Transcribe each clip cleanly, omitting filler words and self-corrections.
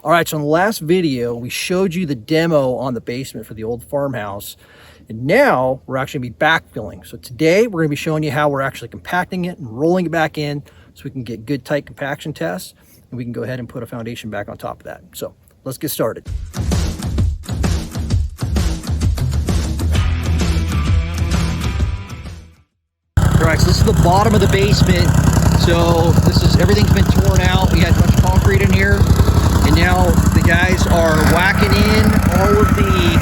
All right, so in the last video, we showed you the demo on the basement for the old farmhouse. And now we're actually gonna be backfilling. So today we're gonna be showing you how we're actually compacting it and rolling it back in so we can get good tight compaction tests and we can go ahead and put a foundation back on top of that. So let's get started. All right, so this is the bottom of the basement. So everything's been torn out. We had a bunch of concrete in here. And now the guys are whacking in all of the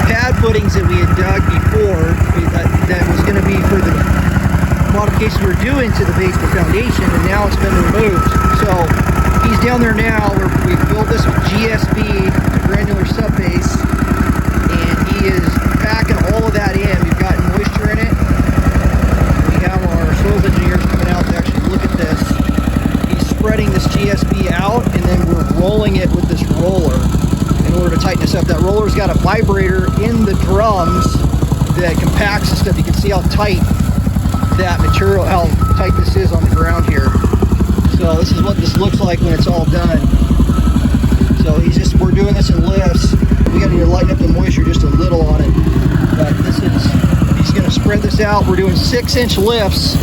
pad footings that we had dug before. That was going to be for the modification we were doing to the basement foundation, and now it's been removed. So he's down there now. We built this with GSB, granular subbase, and he is packing all of that in. We've got moisture in it. We have our soils engineers coming out to actually look at this. He's spreading this GSB out, and then we're rolling it with this roller in order to tighten this up. That roller's got a vibrator in the drums that compacts and stuff. You can see how tight that material, how tight this is on the ground here. So this is what this looks like when it's all done. So we're doing this in lifts. We got to lighten up the moisture just a little on it. But he's going to spread this out. We're doing 6-inch lifts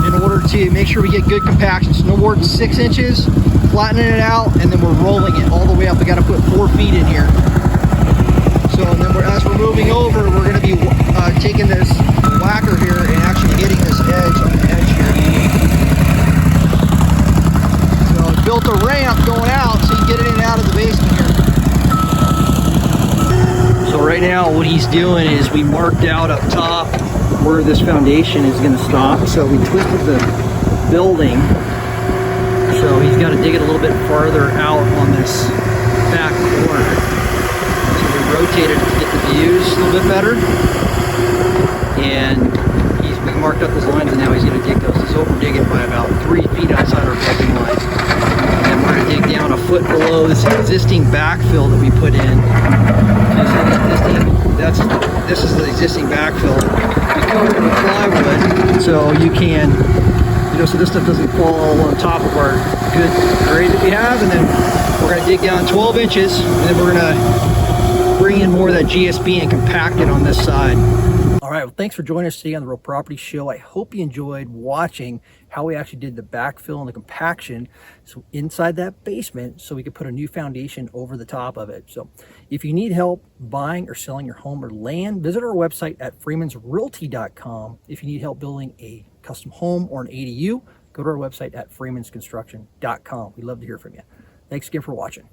in order to make sure we get good compaction. So no more than 6 inches, flattening it out, and then we're rolling it all the way up. We got to put 4 feet in here. So and then as we're moving over, we're going to be taking this whacker here and actually hitting this edge on the edge here. So it's built a ramp going out so you get it in and out of the basement here. So right now what he's doing is we marked out up top where this foundation is going to stop. So we twisted the building. So he's got to dig it a little bit farther out on this back corner. So we rotated it to get the views a little bit better. And we marked up those lines, and now he's going to dig those. He's over digging by about 3 feet outside our piping lines. And then we're going to dig down a foot below this existing backfill that we put in. This is the existing backfill. We covered it with plywood, so you can, so this stuff doesn't fall all on top of our good grade that we have. And then we're going to dig down 12 inches, and then we're going to bring in more of that GSB and compact it on this side. All right, well, thanks for joining us today on the Real Property Show. I hope you enjoyed watching how we actually did the backfill and the compaction inside that basement so we could put a new foundation over the top of it. So if you need help buying or selling your home or land, visit our website at freemansrealty.com. If you need help building a custom home or an ADU, go to our website at freemansconstruction.com. We'd love to hear from you. Thanks again for watching.